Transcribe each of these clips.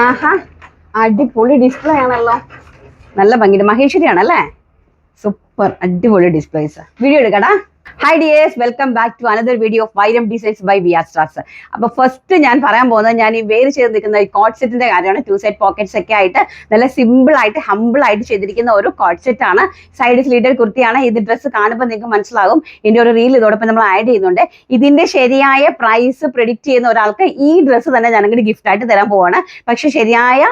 ആഹാ, അടിപൊളി ഡിസ്പ്ലേ ആണല്ലോ. നല്ല ഭംഗിയുണ്ട്. മഹേശ്വരിയാണല്ലേ? സൂപ്പർ, അടിപൊളി ഡിസ്പ്ലേസ്. വീഡിയോ എടുക്കടാ. Hi dears, welcome back to another video of Vairam Designs by VR Stars. അപ്പോൾ ഫസ്റ്റ് ഞാൻ പറയാൻ പോകുന്നത്, ഞാൻ ഈ വേര് ചെയ്ത് നിൽക്കുന്ന ഈ കോട്ട് സെറ്റിന്റെ കാര്യമാണ്. 2 സൈഡ് പോക്കറ്റ്സ് ഒക്കെ ആയിട്ട് നല്ല സിമ്പിൾ ആയിട്ട് ഹമ്പിൾ ആയിട്ട് ചെയ്തിരിക്കുന്ന ഒരു കോട്ട് സെറ്റ് ആണ്. സൈഡ് സ്ലീറ്റഡ് കുർത്തിയാണ്. ഇത് ഡ്രസ്സ് കാണുമ്പോൾ നിങ്ങൾക്ക് മനസ്സിലാകും. ഇതിന്റെ ഒരു റീൽ ഇതോടൊപ്പം നമ്മൾ ആഡ് ചെയ്യുന്നുണ്ട്. ഇതിന്റെ ശരിയായ പ്രൈസ് പ്രെഡിക്റ്റ് ചെയ്യുന്ന ഒരാൾക്ക് ഈ ഡ്രസ്സ് തന്നെ ഞാൻ അങ്ങോട്ട് ഗിഫ്റ്റ് ആയിട്ട് തരാൻ പോവാണ്. പക്ഷെ ശരിയായ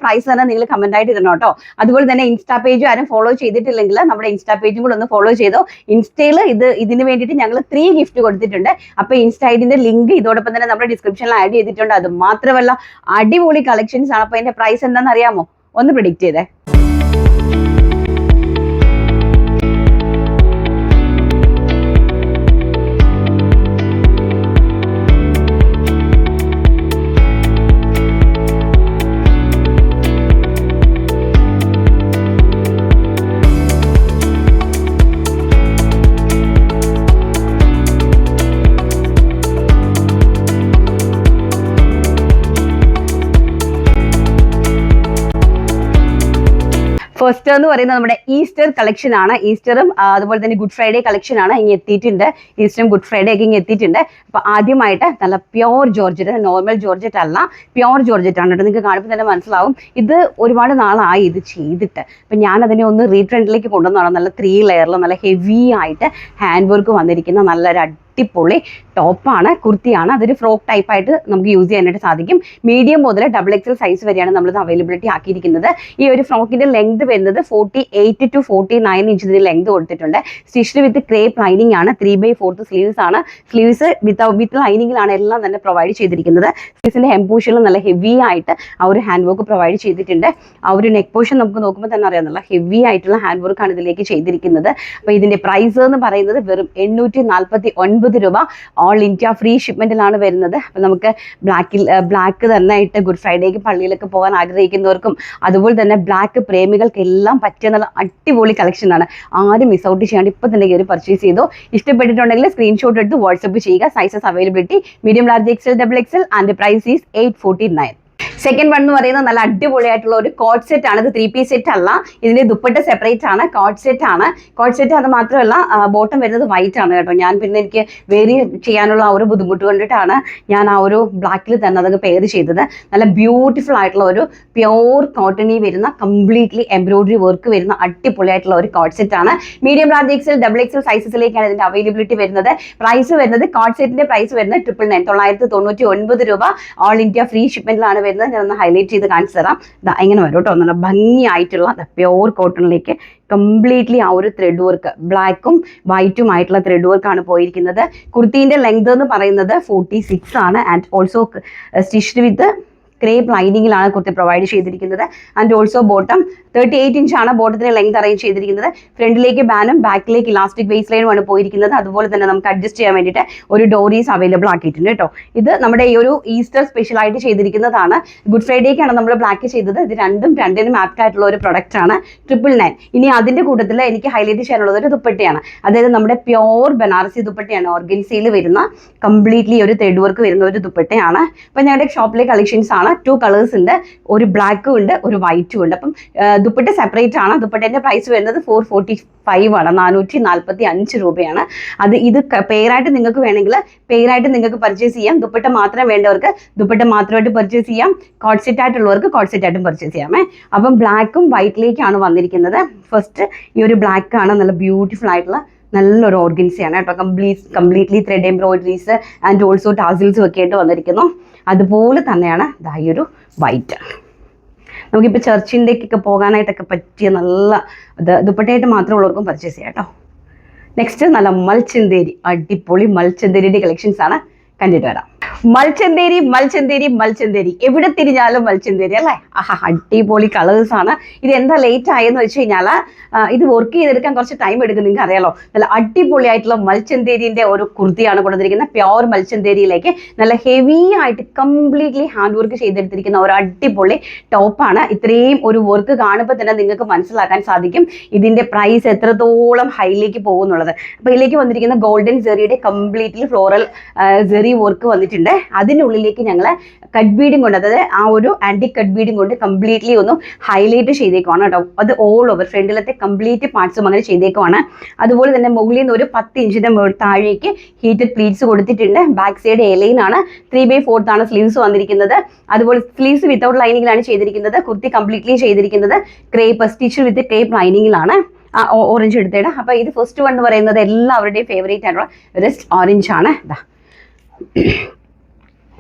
പ്രൈസ് തന്നെ നിങ്ങൾ കമന്റ് ആയിട്ട് ഇടണം കേട്ടോ. അതുപോലെ തന്നെ ഇൻസ്റ്റാ പേജ് ആരും ഫോളോ ചെയ്തിട്ടില്ലെങ്കിൽ നമ്മുടെ ഇൻസ്റ്റാ പേജും കൂടെ ഒന്ന് ഫോളോ ചെയ്തോ. ഇൻസ്റ്റയിൽ ഇതിന് വേണ്ടിയിട്ട് ഞങ്ങൾ 3 ഗിഫ്റ്റ് കൊടുത്തിട്ടുണ്ട്. അപ്പൊ ഇൻസ്റ്റാ ഐഡിന്റെ ലിങ്ക് ഇതോടൊപ്പം തന്നെ നമ്മുടെ ഡിസ്ക്രിപ്ഷനിൽ ആഡ് ചെയ്തിട്ടുണ്ട്. അത് മാത്രമല്ല അടിപൊളി കളക്ഷൻസ് ആണ്. അപ്പൊ അതിന്റെ പ്രൈസ് എന്താണെന്ന് അറിയാമോ? ഒന്ന് പ്രെഡിക്റ്റ് ചെയ്തേ. ഫസ്റ്റ് എന്ന് പറയുന്നത് നമ്മുടെ ഈസ്റ്റർ കളക്ഷൻ ആണ്. ഈസ്റ്ററും അതുപോലെ തന്നെ ഗുഡ് ഫ്രൈഡേ കളക്ഷൻ ആണ് ഇങ്ങനെ എത്തിയിട്ടുണ്ട്. ഈസ്റ്ററും ഗുഡ് ഫ്രൈഡേ ഒക്കെ ഇങ്ങനെ എത്തിയിട്ടുണ്ട്. അപ്പൊ ആദ്യമായിട്ട് നല്ല പ്യോർ ജോർജറ്റ്, നോർമൽ ജോർജറ്റ് അല്ല, പ്യോർ ജോർജറ്റ് ആണ് കേട്ടോ. നിങ്ങൾക്ക് കാണുമ്പോൾ തന്നെ മനസ്സിലാവും. ഇത് ഒരുപാട് നാളായി ഇത് ചെയ്തിട്ട്. അപ്പൊ ഞാൻ അതിനെ ഒന്ന് റീട്രെൻഡിലേക്ക് കൊണ്ടുവന്നതാണ്. നല്ല 3 ലെയറിൽ നല്ല ഹെവി ആയിട്ട് ഹാൻഡ് വർക്ക് വന്നിരിക്കുന്ന നല്ലൊരു അടിപൊളി ടോപ്പാണ്, കുർത്തിയാണ്. അതൊരു ഫ്രോക്ക് ടൈപ്പായിട്ട് നമുക്ക് യൂസ് ചെയ്യാനായിട്ട് സാധിക്കും. മീഡിയം മുതൽ XXL സൈസ് വരെയാണ് നമ്മളിത് അവൈലബിലിറ്റി ആക്കിയിരിക്കുന്നത്. ഈ ഒരു ഫ്രോക്കിന്റെ ലെങ്ത് വരുന്നത് 48 to 49 ഇഞ്ച് ഇതിന് ലെങ്ത് കൊടുത്തിട്ടുണ്ട്. സ്റ്റിച്ച്ഡ് വിത്ത് ക്രേപ്പ് ലൈനിങ് ആണ്. 3/4 സ്ലീവ്സ് ആണ്. സ്ലീവ്സ് വിത്ത് ലൈനിങ്ങിലാണ് എല്ലാം തന്നെ പ്രൊവൈഡ് ചെയ്തിരിക്കുന്നത്. സ്ലീവ്സിന്റെ ഹെം പോർഷനിൽ നല്ല ഹെവി ആയിട്ട് ആ ഒരു ഹാൻഡ് വർക്ക് പ്രൊവൈഡ് ചെയ്തിട്ടുണ്ട്. ആ ഒരു നെക്ക് പോർഷൻ നമുക്ക് നോക്കുമ്പോൾ തന്നെ അറിയാം, നല്ല ഹെവി ആയിട്ടുള്ള ഹാൻഡ് വർക്കാണ് ഇതിലേക്ക് ചെയ്തിരിക്കുന്നത്. അപ്പൊ ഇതിന്റെ പ്രൈസ് എന്ന് പറയുന്നത് വെറും 849 രൂപ. ഓൾ ഇന്ത്യ ഫ്രീ ഷിപ്മെന്റിലാണ് വരുന്നത്. അപ്പം നമുക്ക് ബ്ലാക്ക് തന്നെ ഇട്ട് ഗുഡ് ഫ്രൈഡേക്ക് പള്ളിയിലൊക്കെ പോകാൻ ആഗ്രഹിക്കുന്നവർക്കും അതുപോലെ തന്നെ ബ്ലാക്ക് പ്രേമികൾക്കെല്ലാം പറ്റിയ നല്ല അടിപൊളി കളക്ഷനാണ്. ആരും മിസ് ഔട്ട് ചെയ്യാണ്ട് ഇപ്പം തന്നെ കയറി പർച്ചേസ് ചെയ്തു. ഇഷ്ടപ്പെട്ടിട്ടുണ്ടെങ്കിൽ സ്ക്രീൻഷോട്ട് എടുത്ത് വാട്സപ്പ് ചെയ്യുക. Sizes availability medium, large, XL, XXL and price is 849. Second one എന്ന് പറയുന്നത് നല്ല അടിപൊളിയായിട്ടുള്ള ഒരു കോട്ട് സെറ്റ് ആണ്. ഇത് 3 പീസ് സെറ്റ് അല്ല, ഇതിന്റെ ദുപ്പട്ട സെപ്പറേറ്റ് ആണ്. കോട്ട് സെറ്റ് ആണ്. കോട്ട് സെറ്റ് അത് മാത്രമല്ല ബോട്ടം വരുന്നത് വൈറ്റ് ആണ് കേട്ടോ. ഞാൻ പിന്നെ എനിക്ക് വേരി ചെയ്യാനുള്ള ആ ഒരു ബുദ്ധിമുട്ട് കൊണ്ടിട്ടാണ് ഞാൻ ആ ഒരു ബ്ലാക്കിൽ തന്നെ അതൊക്കെ പെയർ ചെയ്തത്. നല്ല ബ്യൂട്ടിഫുൾ ആയിട്ടുള്ള ഒരു പ്യോർ കോട്ടണിൽ വരുന്ന കംപ്ലീറ്റ്ലി എംബ്രോയിഡറി വർക്ക് വരുന്ന അടിപൊളിയായിട്ടുള്ള ഒരു കോട്ട് സെറ്റ് ആണ്. മീഡിയം, ലാർജ്, XL, XXL സൈസസിലേക്കാണ് ഇതിന്റെ അവൈലബിലിറ്റി വരുന്നത്. പ്രൈസ് വരുന്നത് കോട്ട് സെറ്റിന്റെ പ്രൈസ് വരുന്നത് 999 രൂപ. ഓൾ ഇന്ത്യ ഫ്രീ ഷിപ്മെന്റിലാണ് വരുന്നത്. ഞാനൊന്ന് ഹൈലൈറ്റ് ചെയ്ത് കാണിച്ചു തരാം. ഇങ്ങനെ വരും കേട്ടോ. നല്ല ഭംഗിയായിട്ടുള്ള പ്യോർ കോട്ടണിലേക്ക് കംപ്ലീറ്റ്ലി ആ ഒരു ത്രെഡ് വർക്ക്, ബ്ലാക്കും വൈറ്റും ആയിട്ടുള്ള ത്രെഡ് വർക്കാണ് പോയിരിക്കുന്നത്. കുർത്തീൻ്റെ ലെങ്ത് എന്ന് പറയുന്നത് 46 ആണ്. And also stitched with crepe ലൈനിങ്ങിലാണ് കുർത്തി പ്രൊവൈഡ് ചെയ്തിരിക്കുന്നത്. ആൻഡ് ഓൾസോ ബോട്ടം 38 ഇഞ്ചാണ് ബോട്ടത്തിന് ലെങ്ത് അറേഞ്ച് ചെയ്തിരിക്കുന്നത്. ഫ്രണ്ടിലേക്ക് ബാനും ബാക്കിലേക്ക് ഇലാസ്റ്റിക് വേസ്റ്റ് ലൈനും ആണ് പോയിരിക്കുന്നത്. അതുപോലെ തന്നെ നമുക്ക് അഡ്ജസ്റ്റ് ചെയ്യാൻ വേണ്ടിയിട്ട് ഒരു ഡോറീസ് അവൈലബിൾ ആക്കിയിട്ടുണ്ട് കേട്ടോ. ഇത് നമ്മുടെ ഈ ഒരു ഈസ്റ്റർ സ്പെഷ്യൽ ആയിട്ട് ചെയ്തിരിക്കുന്നതാണ്. ഗുഡ് ഫ്രൈഡേക്കാണ് നമ്മൾ ബ്ലാക്ക് ചെയ്തത്. ഇത് രണ്ടിനും ആപ്റ്റ് ആയിട്ടുള്ള ഒരു പ്രൊഡക്റ്റ് ആണ്. 999. ഇനി അതിന്റെ കൂട്ടത്തിൽ എനിക്ക് ഹൈലൈറ്റ് ചെയ്യാനുള്ളത് ഒരു ദുപ്പട്ടയാണ്. അതായത് നമ്മുടെ പ്യോർ ബനാറസി ദുപ്പട്ടയാണ്. ഓർഗൻസിയിൽ വരുന്ന കംപ്ലീറ്റ്ലി ഒരു ത്രെഡ് വർക്ക് വരുന്ന ഒരു ദുപ്പട്ടയാണ്. അപ്പം ഞങ്ങളുടെ ഷോപ്പിലെ കളക്ഷൻസ് ആണ്. 2 കളേഴ്സ് ഉണ്ട്, ഒരു ബ്ലാക്കും ഉണ്ട്, ഒരു വൈറ്റും ഉണ്ട്. അപ്പം ദുപ്പട്ട സെപ്പറേറ്റ് ആണ്. ദുപ്പട്ടേന്റെ പ്രൈസ് വരുന്നത് 445 ആണ്. 445 രൂപയാണ്. ഇത് പെയറായിട്ട് നിങ്ങൾക്ക് വേണമെങ്കിൽ പെയറായിട്ട് നിങ്ങൾക്ക് പർച്ചേസ് ചെയ്യാം. ദുപ്പട്ട മാത്രം വേണ്ടവർക്ക് ദുപ്പട്ട മാത്രമായിട്ട് പർച്ചേസ് ചെയ്യാം. കോട്ട് സെറ്റ് ആയിട്ടുള്ളവർക്ക് കോട്ട് സെറ്റ് ആയിട്ടും പർച്ചേസ് ചെയ്യാമേ. അപ്പം ബ്ലാക്കും വൈറ്റിലേക്കാണ് വന്നിരിക്കുന്നത്. ഫസ്റ്റ് ഈ ഒരു ബ്ലാക്ക് ആണ്. നല്ല ബ്യൂട്ടിഫുൾ ആയിട്ടുള്ള നല്ലൊരു ഓർഗൻസിയാണ് കേട്ടോ. Completely thread embroideries and also ടാസിൽസും ഒക്കെ ആയിട്ട് വന്നിരിക്കുന്നു. അതുപോലെ തന്നെയാണ് ഈ ഒരു വൈറ്റ്. നമുക്കിപ്പോൾ ചർച്ചിൻ്റെയൊക്കെ പോകാനായിട്ടൊക്കെ പറ്റിയ നല്ല ദുപ്പട്ടയായിട്ട് മാത്രമുള്ളവർക്കും പർച്ചേസ് ചെയ്യാം കേട്ടോ. നെക്സ്റ്റ് നല്ല മൽച്ചന്തേരി, അടിപൊളി മൽച്ചന്തേരിയുടെ കളക്ഷൻസ് ആണ്. കണ്ടിട്ട് വരാം. മൽച്ചന്തേരി എവിടെ തിരിഞ്ഞാലും മൽച്ചന്തേരി അല്ലേ? അടിപൊളി കളേഴ്സ് ആണ്. ഇത് എന്താ ലേറ്റ് ആയെന്ന് വെച്ച് കഴിഞ്ഞാൽ ഇത് വർക്ക് ചെയ്തെടുക്കാൻ കുറച്ച് ടൈം എടുക്കും. നിങ്ങൾക്ക് അറിയാലോ. നല്ല അടിപൊളിയായിട്ടുള്ള മൽച്ചന്തേരിന്റെ ഒരു കുർത്തിയാണ് കൊണ്ടുവന്നിരിക്കുന്നത്. പ്യോർ മൽച്ചന്തേരിയിലേക്ക് നല്ല ഹെവി ആയിട്ട് കംപ്ലീറ്റ്ലി ഹാൻഡ് വർക്ക് ചെയ്തെടുത്തിരിക്കുന്ന ഒരു അടിപൊളി ടോപ്പാണ്. ഇത്രയും ഒരു വർക്ക് കാണുമ്പോൾ തന്നെ നിങ്ങൾക്ക് മനസ്സിലാക്കാൻ സാധിക്കും ഇതിന്റെ പ്രൈസ് എത്രത്തോളം ഹൈയിലേക്ക് പോകുന്നുള്ളത്. അപ്പോൾ ഇതിലേക്ക് വന്നിരിക്കുന്ന ഗോൾഡൻ സെറിയുടെ കംപ്ലീറ്റ്ലി ഫ്ലോറൽ ജെറി വർക്ക് വന്നിട്ടുണ്ട്. അതിനുള്ളിലേക്ക് ഞങ്ങൾ കട്ട് ബീഡിങ് കൊണ്ട്, അതായത് ആ ഒരു ആൻറ്റി കട്ട് ബീഡിങ് കൊണ്ട് കംപ്ലീറ്റ്ലി ഒന്ന് ഹൈലൈറ്റ് ചെയ്തേക്കുവാണ് കേട്ടോ. അത് ഓൾ ഓവർ ഫ്രണ്ടിലത്തെ കംപ്ലീറ്റ് പാർട്സും അങ്ങനെ ചെയ്തേക്കുവാണ്. അതുപോലെ തന്നെ മുകളിൽ നിന്ന് ഒരു 10 ഇഞ്ചിന്റെ താഴേക്ക് ഹീറ്റഡ് പ്ലീറ്റ്സ് കൊടുത്തിട്ടുണ്ട്. ബാക്ക് സൈഡ് എലൈൻ ആണ്. 3/4 ആണ് സ്ലീവ്സ് വന്നിരിക്കുന്നത്. അതുപോലെ സ്ലീവ്സ് വിത്തൗട്ട് ലൈനിങ്ങിലാണ് ചെയ്തിരിക്കുന്നത്. കുർത്തി കംപ്ലീറ്റ്ലി ചെയ്തിരിക്കുന്നത് ക്രേപ്പ് സ്റ്റിച്ച് വിത്ത് ക്രേപ്പ് ലൈനിങ്ങിലാണ്. ഓറഞ്ച് എടുത്തേടാ. അപ്പൊ ഇത് ഫസ്റ്റ് വൺ എന്ന് പറയുന്നത് എല്ലാവരുടെയും ഫേവറേറ്റ് ആയിട്ടുള്ള റെസ്റ്റ് ഓറഞ്ച് ആണ്.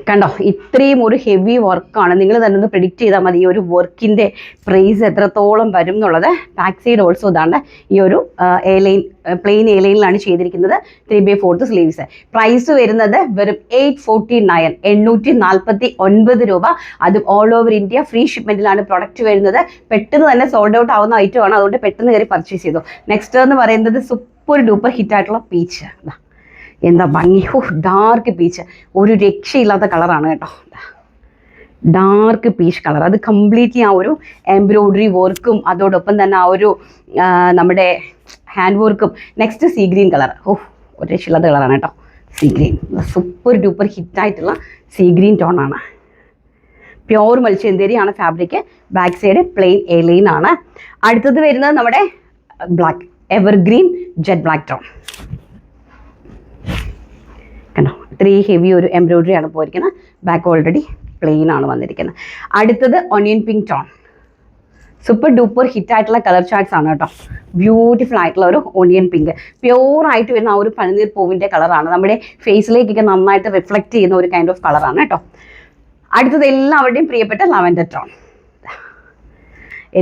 കണ്ടോ, ഇത്രയും ഒരു ഹെവി വർക്കാണ്. നിങ്ങൾ തന്നെ ഒന്ന് പ്രെഡിക്റ്റ് ചെയ്താൽ മതി ഈ ഒരു വർക്കിന്റെ പ്രൈസ് എത്രത്തോളം വരും എന്നുള്ളത്. ബാക്ക് സൈഡ് ഓൾസോ ഇതാണ് ഈ ഒരു എലൈൻ, പ്ലെയിൻ എലൈനിലാണ് ചെയ്തിരിക്കുന്നത്. 3/4 സ്ലീവ്സ്. പ്രൈസ് വരുന്നത് വെറും 849, 849 രൂപ. അതും ഓൾ ഓവർ ഇന്ത്യ ഫ്രീ ഷിപ്മെന്റിലാണ് പ്രൊഡക്റ്റ് വരുന്നത്. പെട്ടെന്ന് തന്നെ സോൾഡ് ഔട്ട് ആവുന്ന ഐറ്റമാണ്, അതുകൊണ്ട് പെട്ടെന്ന് കയറി പർച്ചേസ് ചെയ്തു. നെക്സ്റ്റ് എന്ന് പറയുന്നത് സൂപ്പർ ഡൂപ്പർ ഹിറ്റായിട്ടുള്ള പീച്ച്. എന്താ ഭംഗി! ഡാർക്ക് പീച്ച്, ഒരു രക്ഷയില്ലാത്ത കളറാണ് കേട്ടോ. ഡാർക്ക് പീച്ച് കളർ, അത് കംപ്ലീറ്റ്ലി ആ ഒരു എംബ്രോയിഡറി വർക്കും അതോടൊപ്പം തന്നെ ആ ഒരു നമ്മുടെ ഹാൻഡ് വർക്കും. Next sea green colour. ഒരു രക്ഷയില്ലാത്ത കളറാണ് കേട്ടോ സീ ഗ്രീൻ. സൂപ്പർ ഡൂപ്പർ ഹിറ്റായിട്ടുള്ള സീ ഗ്രീൻ ടോണാണ്. പ്യോർ മൽച്ചന്തേരിയാണ് fabric. Back side plain A-line ആണ്. അടുത്തത് വരുന്നത് നമ്മുടെ black evergreen jet black tone. കണ്ടോ, ഇത്രയും ഹെവി ഒരു എംബ്രോയിഡറി ആണ് പോയിരിക്കുന്നത്. ബാക്ക് ഓൾറെഡി പ്ലെയിൻ ആണ് വന്നിരിക്കുന്നത്. അടുത്തത് onion pink tone. Super duper ഹിറ്റായിട്ടുള്ള കളർ ചാർട്ട്സ് ആണ് കേട്ടോ. ബ്യൂട്ടിഫുൾ ആയിട്ടുള്ള ഒരു ഒണിയൻ പിങ്ക്, പ്യോർ ആയിട്ട് വരുന്ന ആ ഒരു പനിനീർ പൂവിൻ്റെ കളറാണ്. നമ്മുടെ ഫേസിലേക്കൊക്കെ നന്നായിട്ട് റിഫ്ലക്റ്റ് ചെയ്യുന്ന ഒരു കൈൻഡ് ഓഫ് കളറാണ് കേട്ടോ. അടുത്തത് എല്ലാവരുടെയും പ്രിയപ്പെട്ട ലാവൻഡർ ടോൺ.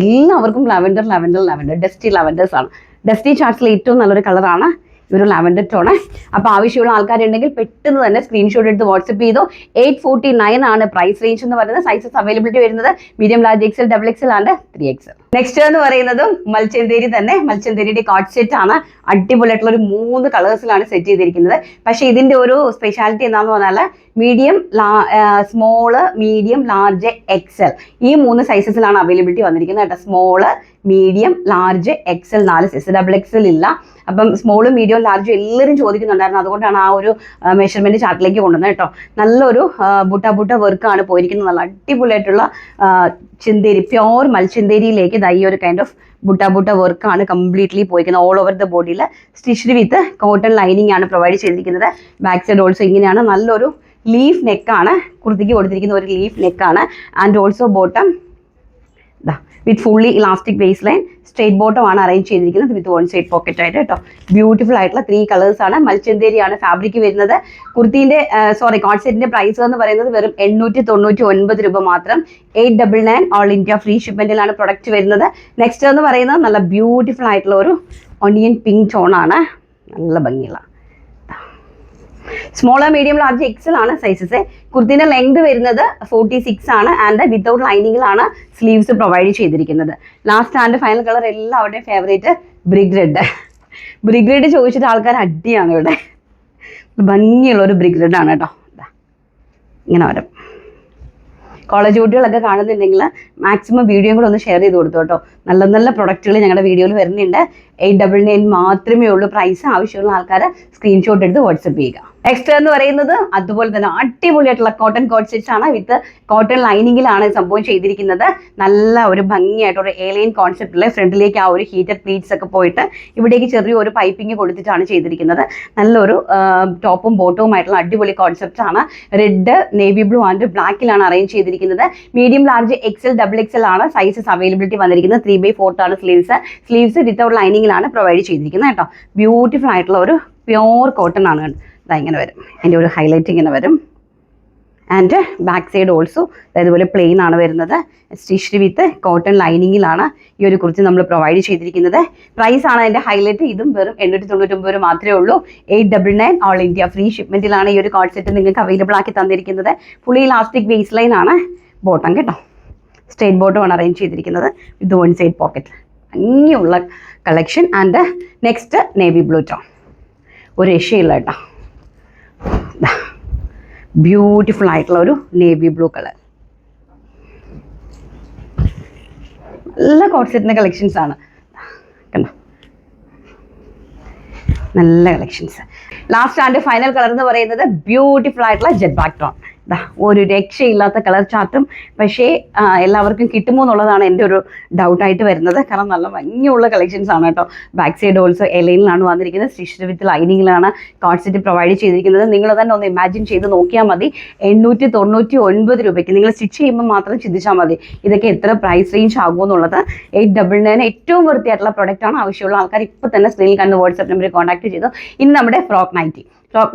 എല്ലാവർക്കും lavender lavender lavender dusty lavenders ആണ്. ഡസ്റ്റി ചാർട്ട്സിലെ ഏറ്റവും നല്ലൊരു കളറാണ് ഒരു ലാവൻഡർ ടോണ്. അപ്പോൾ ആവശ്യമുള്ള ആൾക്കാരുണ്ടെങ്കിൽ പെട്ടെന്ന് തന്നെ സ്ക്രീൻഷോട്ട് എടുത്ത് വാട്സപ്പ് ചെയ്തു. 849 ആണ് പ്രൈസ് റേഞ്ച് എന്ന് പറയുന്നത്. സൈസസ് അവൈലബിലിറ്റി വരുന്നത് medium, large, XL, XXL and 3XL. Next എന്ന് പറയുന്നത് മൽച്ചന്തേരി തന്നെ. മൽച്ചന്തേരിയുടെ കോട്ട് സെറ്റ് ആണ്. അടിപൊളിയായിട്ടുള്ള ഒരു 3 കളേഴ്സിലാണ് സെറ്റ് ചെയ്തിരിക്കുന്നത്. പക്ഷേ ഇതിന്റെ ഒരു സ്പെഷ്യാലിറ്റി എന്താണെന്ന് പറഞ്ഞാൽ medium, small, medium, large, XL ഈ 3 സൈസസിലാണ് അവൈലബിലിറ്റി വന്നിരിക്കുന്നത് കേട്ടോ. Small, medium, large, XL 4 size. XXL ഇല്ല. അപ്പം സ്മോളും മീഡിയം ലാർജും എല്ലാവരും ചോദിക്കുന്നുണ്ടായിരുന്നു. അതുകൊണ്ടാണ് ആ ഒരു മെഷർമെന്റ് ചാർട്ടിലേക്ക് കൊണ്ടുവന്നത് കേട്ടോ. നല്ലൊരു ബുട്ട വർക്കാണ് പോയിരിക്കുന്നത്. നല്ല അടിപൊളിയായിട്ടുള്ള ചിന്തേരി, പ്യോർ മൽച്ചന്തേരിയിലേക്ക് ഈ ഒരു കൈൻഡ് ഓഫ് ബുട്ട വർക്കാണ് കംപ്ലീറ്റ്ലി പോയിരിക്കുന്നത്. ഓൾ ഓവർ ദ ബോഡിയിൽ സ്റ്റിച്ച്ഡ് വിത്ത് കോട്ടൺ ലൈനിങ് ആണ് പ്രൊവൈഡ് ചെയ്തിരിക്കുന്നത്. ബാക്ക് സൈഡ് ഓൾസോ ഇങ്ങനെയാണ്. നല്ലൊരു ലീഫ് നെക്കാണ് കുർത്തിക്ക് കൊടുത്തിരിക്കുന്ന ഒരു ലീഫ് നെക്കാണ്. And also bottom with fully elastic base line, straight bottom ആണ് അറേഞ്ച് ചെയ്തിരിക്കുന്നത് വിത്ത് 1 സൈഡ് പോക്കറ്റ് ആയിട്ട് കേട്ടോ. ബ്യൂട്ടിഫുൾ ആയിട്ടുള്ള 3 കളേഴ്സ് ആണ്. മൽച്ചന്തേരിയാണ് ഫാബ്രിക് വരുന്നത്. കുർത്തിന്റെ കോട്ട് സെറ്റിന്റെ പ്രൈസ് എന്ന് പറയുന്നത് വെറും 899 രൂപ മാത്രം. 899 ഓൾ ഇന്ത്യ ഫ്രീ ഷിപ്മെന്റിലാണ് പ്രൊഡക്റ്റ് വരുന്നത്. നെക്സ്റ്റ് എന്ന് പറയുന്നത് നല്ല ബ്യൂട്ടിഫുൾ ആയിട്ടുള്ള ഒരു ഒണിയൻ പിങ്ക് ടോൺ ആണ്. നല്ല ഭംഗിയുള്ള സ്മോളർ, മീഡിയം, ലാർജ്, XL ആണ് സൈസസ്. കുർത്തിന്റെ ലെങ്ത് വരുന്നത് 46 ആണ്. ആൻഡ് വിത്തൗട്ട് ലൈനിങ്ങിലാണ് സ്ലീവ്സ് പ്രൊവൈഡ് ചെയ്തിരിക്കുന്നത്. ലാസ്റ്റ് ആൻഡ് ഫൈനൽ കളർ എല്ലാവരുടെയും favourite brick red. Brick red ചോദിച്ചിട്ട് ആൾക്കാർ അടിയാണ് ഇവിടെ. ഭംഗിയുള്ള ഒരു ബ്രിക് റെഡ് ആണ് കേട്ടോ. ഇങ്ങനെ വരും. കോളേജ് കുട്ടികളൊക്കെ കാണുന്നുണ്ടെങ്കിൽ മാക്സിമം വീഡിയോ കൂടെ ഒന്ന് ഷെയർ ചെയ്ത് കൊടുത്തു കേട്ടോ. നല്ല നല്ല പ്രൊഡക്റ്റുകൾ ഞങ്ങളുടെ വീഡിയോയിൽ വരുന്നുണ്ട്. 899 മാത്രമേ ഉള്ളൂ പ്രൈസ്. ആവശ്യമുള്ള ആൾക്കാർ സ്ക്രീൻഷോട്ട് എടുത്ത് വാട്സപ്പ് ചെയ്യുക. നെക്സ്റ്റ് എന്ന് പറയുന്നത് അതുപോലെ തന്നെ അടിപൊളിയായിട്ടുള്ള കോട്ടൺ കോട്ട് സെറ്റ്സ് ആണ്. വിത്ത് കോട്ടൺ ലൈനിങ്ങിലാണ് സംഭവം ചെയ്തിരിക്കുന്നത്. നല്ല ഒരു ഭംഗിയായിട്ടൊരു എലൈൻ കോൺസെപ്റ്റിലെ ഫ്രണ്ടിലേക്ക് ആ ഒരു ഹീറ്റഡ് പ്ലീറ്റ്സ് ഒക്കെ പോയിട്ട് ഇവിടേക്ക് ചെറിയൊരു പൈപ്പിംഗ് കൊടുത്തിട്ടാണ് ചെയ്തിരിക്കുന്നത്. നല്ലൊരു ടോപ്പും ബോട്ടവുമായിട്ടുള്ള അടിപൊളി കോൺസെപ്റ്റ് ആണ്. റെഡ്, നേവി ബ്ലൂ ആൻഡ് ബ്ലാക്കിലാണ് അറേഞ്ച് ചെയ്തിരിക്കുന്നത്. മീഡിയം, ലാർജ്, XL, XXL ആണ് സൈസസ് അവൈലബിലിറ്റി വന്നിരിക്കുന്നത്. 3/4 ആണ് സ്ലീവ്സ് വിത്തൗട്ട് ലൈനിങ്ങിലാണ് പ്രൊവൈഡ് ചെയ്തിരിക്കുന്നത് കേട്ടോ. ബ്യൂട്ടിഫുൾ ആയിട്ടുള്ള ഒരു പ്യോർ കോട്ടൺ ആണ്. ഇങ്ങനെ വരും. അതിൻ്റെ ഒരു ഹൈലൈറ്റ് ഇങ്ങനെ വരും. ആൻഡ് ബാക്ക് സൈഡ് ഓൾസോ അതേപോലെ പ്ലെയിൻ ആണ് വരുന്നത്. സ്റ്റിച്ച്ഡ് വിത്ത് കോട്ടൺ ലൈനിങ്ങിലാണ് ഈ ഒരു കുർത്തി നമ്മൾ പ്രൊവൈഡ് ചെയ്തിരിക്കുന്നത്. പ്രൈസ് ആണ് അതിൻ്റെ ഹൈലൈറ്റ്. ഇതും വെറും 899 മാത്രമേ ഉള്ളൂ. 899 ഓൾ ഇന്ത്യ ഫ്രീ ഷിപ്മെന്റിലാണ് ഈ ഒരു കോട്ട് സെറ്റ് നിങ്ങൾക്ക് അവൈലബിൾ ആക്കി തന്നിരിക്കുന്നത്. ഫുള്ളി ഇലാസ്റ്റിക് ബേസ് ലൈൻ ആണ് ബോട്ടം കേട്ടോ. സ്ട്രേറ്റ് ബോട്ടമാണ് അറേഞ്ച് ചെയ്തിരിക്കുന്നത് വിത്ത് 1 സൈഡ് പോക്കറ്റ്. ഭംഗിയുള്ള collection. And next navy blue tone. ഒരു രക്ഷയില്ല കേട്ടോ. ബ്യൂട്ടിഫുൾ ആയിട്ടുള്ള ഒരു നേവി ബ്ലൂ കളർ. നല്ല കോട്ട് സെറ്റിൻ്റെ കളക്ഷൻസ് ആണ് കണ്ടോ. നല്ല collections. Last and final colour എന്ന് പറയുന്നത് ബ്യൂട്ടിഫുൾ ആയിട്ടുള്ള ജെറ്റ് ബ്ലാക്ക് ടോൺ. ഒരു രക്ഷയില്ലാത്ത കളർ ചാർട്ടും, പക്ഷേ എല്ലാവർക്കും കിട്ടുമോ എന്നുള്ളതാണ് എൻ്റെ ഒരു ഡൗട്ടായിട്ട് വരുന്നത്. കാരണം നല്ല ഭംഗിയുള്ള കളക്ഷൻസ് ആണ് കേട്ടോ. ബാക്ക് സൈഡ് ഓൾസോ എലൈനിലാണ് വന്നിരിക്കുന്നത്, സ്റ്റിച്ച് വിത്ത് ലൈനിങ്ങിലാണ് കോട്ട് സെറ്റ് പ്രൊവൈഡ് ചെയ്തിരിക്കുന്നത്. നിങ്ങൾ തന്നെ ഒന്ന് ഇമാജിൻ ചെയ്ത് നോക്കിയാൽ മതി. 899 രൂപയ്ക്ക് നിങ്ങൾ സ്റ്റിച്ച് ചെയ്യുമ്പോൾ മാത്രം ചിന്തിച്ചാൽ മതി ഇതൊക്കെ എത്ര പ്രൈസ് റേഞ്ച് ആകുമെന്നുള്ളത്. 899 ഏറ്റവും വൃത്തിയായിട്ടുള്ള പ്രൊഡക്റ്റാണ്. ആവശ്യമുള്ള ആൾക്കാർ ഇപ്പോൾ തന്നെ സ്ക്രീനിൽ കണ്ട് വാട്സ്ആപ്പ് നമ്പറിൽ കോൺടാക്ട് ചെയ്തു. ഇനി നമ്മുടെ ഫ്രോക്ക്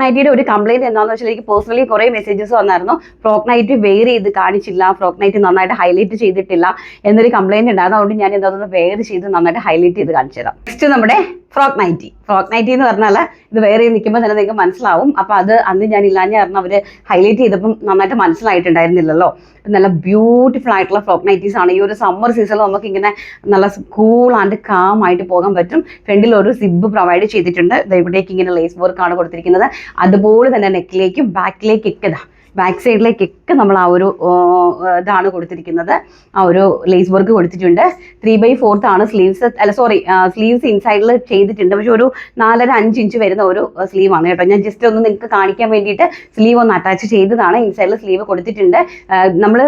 നൈറ്റിയുടെ ഒരു കംപ്ലയിൻറ്റ് എന്താണെന്ന് വെച്ചാൽ എനിക്ക് പേഴ്സണലി കുറേ മെസ്സേജസ് വന്നായിരുന്നു. ഫ്രോക്ക് നൈറ്റ് വെയർ ചെയ്ത് കാണിച്ചില്ല, ഫ്രോക്ക് നൈറ്റ് നന്നായിട്ട് ഹൈലൈറ്റ് ചെയ്തിട്ടില്ല എന്നൊരു കംപ്ലയിൻറ്റ് ഉണ്ടായിരുന്നു. അതുകൊണ്ട് ഞാൻ എന്താണെന്ന് വെയർ ചെയ്ത് നന്നായിട്ട് ഹൈലൈറ്റ് ചെയ്ത് കാണിച്ചു തരാം. നെക്സ്റ്റ് നമ്മുടെ ഫ്രോക്ക് നൈറ്റി എന്ന് പറഞ്ഞാൽ ഇത് വേറെ നിൽക്കുമ്പോൾ തന്നെ നിങ്ങൾക്ക് മനസ്സിലാവും. അപ്പോൾ അത് അന്ന് ഞാൻ ഇല്ലാഞ്ഞ കാരണം അവർ ഹൈലൈറ്റ് ചെയ്തപ്പം നന്നായിട്ട് മനസ്സിലായിട്ടുണ്ടായിരുന്നില്ലല്ലോ. നല്ല ബ്യൂട്ടിഫുൾ ആയിട്ടുള്ള ഫ്രോക്ക് നൈറ്റീസ് ആണ്. ഈ ഒരു സമ്മർ സീസണിൽ നമുക്ക് ഇങ്ങനെ നല്ല കൂൾ ആൻഡ് കാം ആയിട്ട് പോകാൻ പറ്റും. ഫ്രണ്ടിൽ ഒരു സിബ് പ്രൊവൈഡ് ചെയ്തിട്ടുണ്ട്. ഇവിടേക്ക് ഇങ്ങനെ ലേസ് വർക്കാണ് കൊടുത്തിരിക്കുന്നത്. അതുപോലെ തന്നെ നെക്കിലേക്കും ബാക്കിലേക്കൊക്കെ ബാക്ക് സൈഡിലേക്കൊക്കെ നമ്മൾ ആ ഒരു ഇതാണ് കൊടുത്തിരിക്കുന്നത്. ആ ഒരു ലേസ് വർക്ക് കൊടുത്തിട്ടുണ്ട്. 3/4 ആണ് സ്ലീവ്സ്, സ്ലീവ്സ് ഇൻസൈഡിൽ ചെയ്തിട്ടുണ്ട്. പക്ഷെ ഒരു 4.5 ഇഞ്ച് വരുന്ന ഒരു സ്ലീവാണ് കേട്ടോ. ഞാൻ ജസ്റ്റ് ഒന്ന് നിങ്ങൾക്ക് കാണിക്കാൻ വേണ്ടിയിട്ട് സ്ലീവ് ഒന്ന് അറ്റാച്ച് ചെയ്തതാണ്. ഇൻസൈഡിൽ സ്ലീവ് കൊടുത്തിട്ടുണ്ട്. നമ്മൾ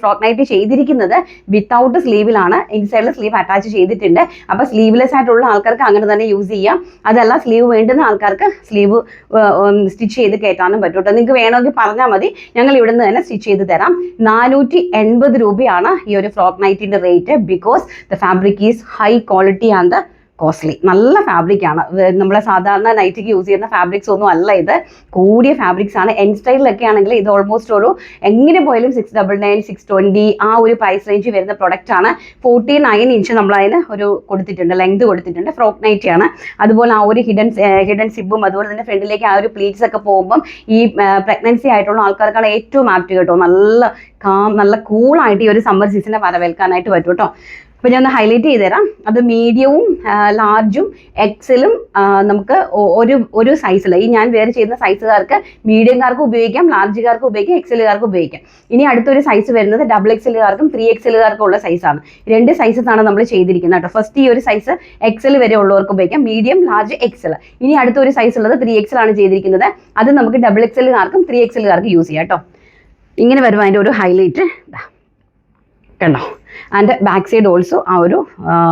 ഫ്രോക്ക് നൈറ്റ് ചെയ്തിരിക്കുന്നത് വിത്തൗട്ട് സ്ലീവിലാണ്. ഇൻസൈഡിൽ സ്ലീവ് അറ്റാച്ച് ചെയ്തിട്ടുണ്ട്. അപ്പോൾ സ്ലീവ്ലെസ് ആയിട്ടുള്ള ആൾക്കാർക്ക് അങ്ങനെ തന്നെ യൂസ് ചെയ്യാം. അതല്ല സ്ലീവ് വേണ്ടുന്ന ആൾക്കാർക്ക് സ്ലീവ് സ്റ്റിച്ച് ചെയ്ത് കയറ്റാനും പറ്റും കേട്ടോ. നിങ്ങൾക്ക് വേണമെങ്കിൽ പറഞ്ഞാൽ മതി, ഞങ്ങൾ ഇവിടെ നിന്ന് തന്നെ സ്റ്റിച്ച് ചെയ്ത് തരാം. 480 രൂപയാണ് ഈ ഒരു ഫ്രോക്ക് നൈറ്റിന്റെ rate. Because the fabric is high quality and costly. നല്ല ഫാബ്രിക്കാണ്. നമ്മളെ സാധാരണ നൈറ്റിക്ക് യൂസ് ചെയ്യുന്ന ഫാബ്രിക്സ് ഒന്നും അല്ല ഇത്. കൂടിയ ഫാബ്രിക്സ് ആണ്. എൻ സ്റ്റൈലിലൊക്കെ ആണെങ്കിൽ ഇത് ഓൾമോസ്റ്റ് ഒരു എങ്ങനെ പോയാലും 699, 620 ആ ഒരു പ്രൈസ് റേഞ്ച് വരുന്ന പ്രൊഡക്റ്റ് ആണ്. 49 ഇഞ്ച് നമ്മൾ അതിന് ഒരു കൊടുത്തിട്ടുണ്ട്, ലെങ്ത് കൊടുത്തിട്ടുണ്ട്. ഫ്രോക്ക് നൈറ്റി ആണ്. അതുപോലെ ആ ഒരു ഹിഡൻ സിബും അതുപോലെ തന്നെ ഫ്രണ്ടിലേക്ക് ആ ഒരു പ്ലീറ്റ്സ് ഒക്കെ പോകുമ്പം ഈ പ്രഗ്നൻസി ആയിട്ടുള്ള ആൾക്കാർക്കാണ് ഏറ്റവും ആപ്റ്റ് കേട്ടോ. നല്ല കൂളായിട്ട് ഈ ഒരു സമ്മർ സീസണിനെ വരവേൽക്കാനായിട്ട് പറ്റും കേട്ടോ. അപ്പോൾ ഞാൻ ഒന്ന് ഹൈലൈറ്റ് ചെയ്ത് തരാം. അത് മീഡിയവും ലാർജും എക്സലും നമുക്ക് ഒരു സൈസിൽ ഈ ഞാൻ വേറെ ചെയ്യുന്ന സൈസുകാർക്ക് മീഡിയംകാർക്ക് ഉപയോഗിക്കാം, ലാർജുകാർക്ക് ഉപയോഗിക്കാം, എക്സലുകാർക്ക് ഉപയോഗിക്കാം. ഇനി അടുത്തൊരു സൈസ് വരുന്നത് ഡബിൾ എക്സലുകാർക്കും 3XLകാർക്കും ഉള്ള സൈസാണ്. 2 സൈസസാണ് നമ്മൾ ചെയ്തിരിക്കുന്നത് കേട്ടോ. ഫസ്റ്റ് ഈ ഒരു സൈസ് എക്സൽ വരെ ഉള്ളവർക്ക് ഉപയോഗിക്കാം, മീഡിയം, ലാർജ്, എക്സൽ. ഇനി അടുത്തൊരു സൈസ് ഉള്ളത് 3XL ആണ് ചെയ്തിരിക്കുന്നത്. അത് നമുക്ക് ഡബിൾ എക്സലുകാർക്കും 3XLകാർക്കും യൂസ് ചെയ്യാം കേട്ടോ. ഇങ്ങനെ വരുമ്പോൾ അതിൻ്റെ ഒരു ഹൈലൈറ്റ് കണ്ടോ. ആൻഡ് ബാക്ക് സൈഡ് ഓൾസോ ആ ഒരു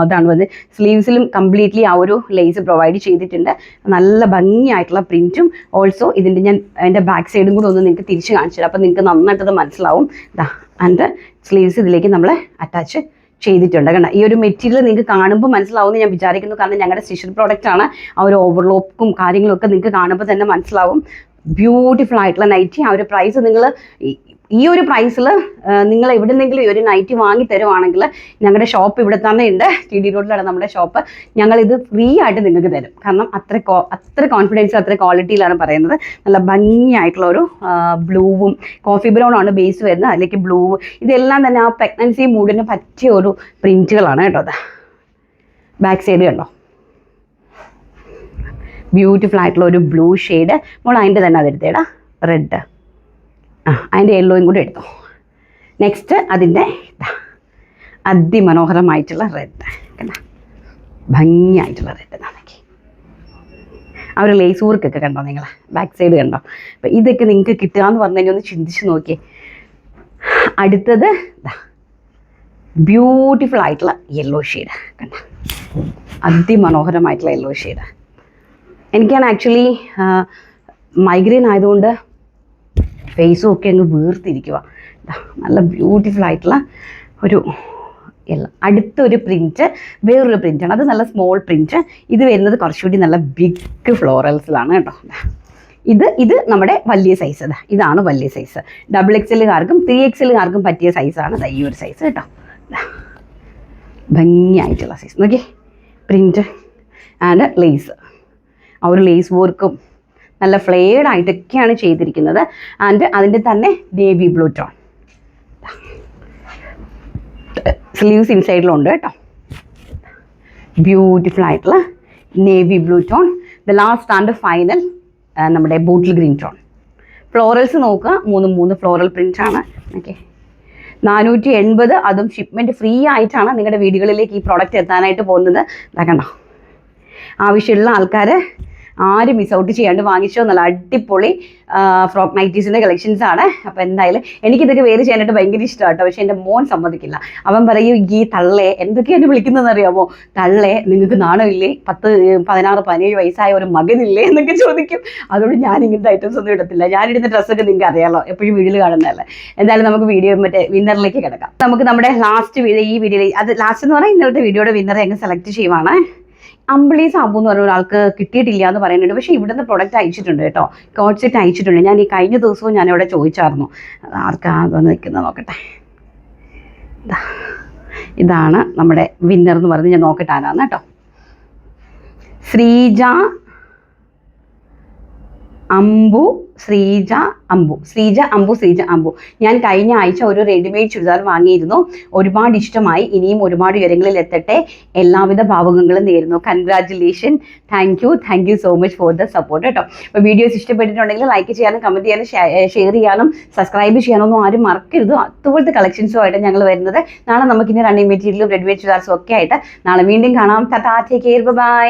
ഇതാണ് വന്നത്. സ്ലീവ്സിലും കംപ്ലീറ്റ്ലി ആ ഒരു ലേസ് പ്രൊവൈഡ് ചെയ്തിട്ടുണ്ട്. നല്ല ഭംഗിയായിട്ടുള്ള പ്രിൻറ്റും ഓൾസോ ഇതിൻ്റെ ഞാൻ അതിൻ്റെ ബാക്ക് സൈഡും കൂടെ ഒന്ന് നിങ്ങൾക്ക് തിരിച്ച് കാണിച്ചു തരാം. അപ്പോൾ നിങ്ങൾക്ക് നന്നായിട്ടത് മനസ്സിലാവും. ആൻഡ് സ്ലീവ്സ് ഇതിലേക്ക് നമ്മൾ അറ്റാച്ച് ചെയ്തിട്ടുണ്ട്. കണ്ട ഈ ഒരു മെറ്റീരിയൽ നിങ്ങൾക്ക് കാണുമ്പോൾ മനസ്സിലാവുമെന്ന് ഞാൻ വിചാരിക്കുന്നു. കാരണം ഞങ്ങളുടെ സ്റ്റിച്ചഡ് പ്രോഡക്റ്റ് ആണ്. ആ ഒരു ഓവർലോക്കും കാര്യങ്ങളും ഒക്കെ നിങ്ങൾക്ക് കാണുമ്പോൾ തന്നെ മനസ്സിലാവും. ബ്യൂട്ടിഫുൾ ആയിട്ടുള്ള നൈറ്റി. ആ ഒരു പ്രൈസ് നിങ്ങൾ ഈ ഒരു പ്രൈസിൽ നിങ്ങൾ എവിടെന്നെങ്കിലും ഈ ഒരു നൈറ്റി വാങ്ങി തരുവാണെങ്കിൽ ഞങ്ങളുടെ ഷോപ്പ് ഇവിടെ തന്നെ ഉണ്ട്, TD റോഡിലാണ് നമ്മുടെ ഷോപ്പ്. ഞങ്ങളിത് ഫ്രീ ആയിട്ട് നിങ്ങൾക്ക് തരും. കാരണം അത്ര കോൺഫിഡൻസ്, അത്ര ക്വാളിറ്റിയിലാണ് പറയുന്നത്. നല്ല ഭംഗിയായിട്ടുള്ള ഒരു ബ്ലൂവും കോഫി ബ്രൗൺ ആണ് ബേസ് വരുന്നത്. അതിലേക്ക് ബ്ലൂ, ഇതെല്ലാം തന്നെ ആ പ്രഗ്നൻസി മൂഡിന് പറ്റിയ ഒരു പ്രിൻറ്റുകളാണ് കേട്ടോ. ബാക്ക് സൈഡ് കണ്ടോ, ബ്യൂട്ടിഫുൾ ആയിട്ടുള്ള ഒരു ബ്ലൂ ഷെയ്ഡ്. മോൾ അതിൻ്റെ തന്നെ അതെടുത്തേടാ, റെഡ്, അതിൻ്റെ യെല്ലോയും കൂടി എടുത്തോ. നെക്സ്റ്റ് അതിൻ്റെ അതിമനോഹരമായിട്ടുള്ള റെഡ് കണ്ട, ഭംഗിയായിട്ടുള്ള റെഡ് നാണെങ്കിൽ ആ ഒരു ലേസ് വർക്കൊക്കെ കണ്ടോ നിങ്ങൾ, ബാക്ക് സൈഡ് കണ്ടോ. അപ്പം ഇതൊക്കെ നിങ്ങൾക്ക് കിട്ടുക എന്ന് പറഞ്ഞു കഴിഞ്ഞാൽ ഒന്ന് ചിന്തിച്ച് നോക്കിയേ. അടുത്തത് ബ്യൂട്ടിഫുൾ ആയിട്ടുള്ള യെല്ലോ ഷെയ്ഡ് കണ്ട, അതിമനോഹരമായിട്ടുള്ള യെല്ലോ ഷെയ്ഡ്. എനിക്കാണ് ആക്ച്വലി മൈഗ്രെയിൻ ആയതുകൊണ്ട് ഫേസും ഒക്കെ അങ്ങ് വീർത്തിരിക്കുക. നല്ല ബ്യൂട്ടിഫുൾ ആയിട്ടുള്ള ഒരു അടുത്തൊരു പ്രിൻറ്റ്, വേറൊരു പ്രിൻ്റാണ്. അത് നല്ല സ്മോൾ പ്രിൻറ്റ്. ഇത് വരുന്നത് കുറച്ചുകൂടി നല്ല ബിഗ് ഫ്ലോറൽസിലാണ് കേട്ടോ. ഇത് നമ്മുടെ വലിയ സൈസ്. ഇതാണ് വലിയ സൈസ്. ഡബിൾ എക്സലുകാർക്കും 3XLകാർക്കും പറ്റിയ സൈസാണ് ഈ ഒരു സൈസ് കേട്ടോ. ഭംഗിയായിട്ടുള്ള സൈസ് നോക്കി, പ്രിൻറ്റ് ആൻഡ് ലേസ്. ആ ഒരു ലേസ് വർക്കും നല്ല ഫ്ലെയർഡ് ആയിട്ടൊക്കെയാണ് ചെയ്തിരിക്കുന്നത്. ആൻഡ് അതിൻ്റെ തന്നെ നേവി ബ്ലൂ ടോൺ സ്ലീവ്സ് ഇൻസൈഡിലുണ്ട് കേട്ടോ. ബ്യൂട്ടിഫുൾ ആയിട്ടുള്ള navy blue tone. The last and final നമ്മുടെ ബോട്ടിൽ ഗ്രീൻ ടോൺ. ഫ്ലോറൽസ് നോക്കുക, 3 ഫ്ലോറൽ പ്രിൻ്റാണ്. ഓക്കെ, 480. അതും ഷിപ്മെൻറ്റ് ഫ്രീ ആയിട്ടാണ് നിങ്ങളുടെ വീടുകളിലേക്ക് ഈ പ്രോഡക്റ്റ് എത്താനായിട്ട് പോകുന്നത്. ഇതാക്കണ്ടോ, ആവശ്യമുള്ള ആൾക്കാർ ആരും മിസ് ഔട്ട് ചെയ്യാണ്ട് വാങ്ങിച്ചോ. നല്ല അടിപൊളി ഫ്രോക്ക് നൈറ്റീസിൻ്റെ കളക്ഷൻസ് ആണ്. അപ്പോൾ എന്തായാലും എനിക്കിതൊക്കെ വേറെ ചെയ്യാനായിട്ട് ഭയങ്കര ഇഷ്ടമാണ് കേട്ടോ. പക്ഷേ എൻ്റെ മോൻ സമ്മതിക്കില്ല. അവൻ പറയും ഈ തള്ളേ, എന്തൊക്കെയാണ് വിളിക്കുന്നതെന്ന് അറിയാമോ, തള്ളേ നിങ്ങൾക്ക് നാണമില്ലേ, 10, 16, 17 വയസ്സായ ഒരു മകനില്ലേ എന്നൊക്കെ ചോദിക്കും. അതുകൊണ്ട് ഞാൻ ഇങ്ങനത്തെ ഐറ്റംസ് ഒന്നും ഇടത്തില്ല. ഞാനിടുന്ന ഡ്രസ്സൊക്കെ നിങ്ങൾക്ക് അറിയാമല്ലോ, എപ്പോഴും വീഡിയോയിൽ കാണുന്നതല്ലേ. എന്തായാലും നമുക്ക് വീഡിയോ മറ്റേ വിന്നറിലേക്ക് കിടക്കാം. നമുക്ക് നമ്മുടെ ലാസ്റ്റ് വീഡിയോ, ഈ വീഡിയോയിൽ അത് ലാസ്റ്റ് എന്ന് പറഞ്ഞാൽ ഇന്നലത്തെ വീഡിയോയുടെ വിന്നറെ അങ്ങ് സെലക്ട് ചെയ്യുവാണ്. അമ്പിളി സാബു എന്ന് പറഞ്ഞ ഒരാൾക്ക് കിട്ടിയിട്ടില്ല എന്ന് പറയുന്നുണ്ട്. പക്ഷേ ഇവിടുന്ന് പ്രൊഡക്റ്റ് അയച്ചിട്ടുണ്ട് കേട്ടോ, കോഡ് സെറ്റ് അയച്ചിട്ടുണ്ട്. ഞാൻ ഈ കഴിഞ്ഞ ദിവസവും ഞാൻ ഇവിടെ ചോദിച്ചായിരുന്നു. ആർക്കാ അതൊന്ന് നിൽക്കുന്നത് നോക്കട്ടെ. ഇതാണ് നമ്മുടെ വിന്നർ എന്ന് പറഞ്ഞ് ഞാൻ നോക്കട്ടെ ആരാന്ന് കേട്ടോ. ശ്രീജ അമ്പു. ഞാൻ കഴിഞ്ഞ ആഴ്ച ഒരു റെഡിമെയ്ഡ് ചുരിദാർ വാങ്ങിയിരുന്നു. ഒരുപാട് ഇഷ്ടമായി. ഇനിയും ഒരുപാട് ഉയരങ്ങളിൽ എത്തട്ടെ. എല്ലാവിധ ഭാവുകങ്ങളും നേരുന്നു. Congratulation. Thank you so much for the support കേട്ടോ. അപ്പോൾ വീഡിയോസ് ഇഷ്ടപ്പെട്ടിട്ടുണ്ടെങ്കിൽ ലൈക്ക് ചെയ്യാനും കമൻറ്റ് ചെയ്യാനും ഷെയർ ചെയ്യാനും സബ്സ്ക്രൈബ് ചെയ്യാനൊന്നും ആരും മറക്കരുത്. അതുപോലത്തെ കളക്ഷൻസുമായിട്ട് ഞങ്ങൾ വരുന്നത്. നാളെ നമുക്കിനി റണ്ണിങ് മെറ്റീരിയലും റെഡിമെയ്ഡ് ചുരിദാർസും ഒക്കെ ആയിട്ട് നാളെ വീണ്ടും കാണാം. Tata, take care, by.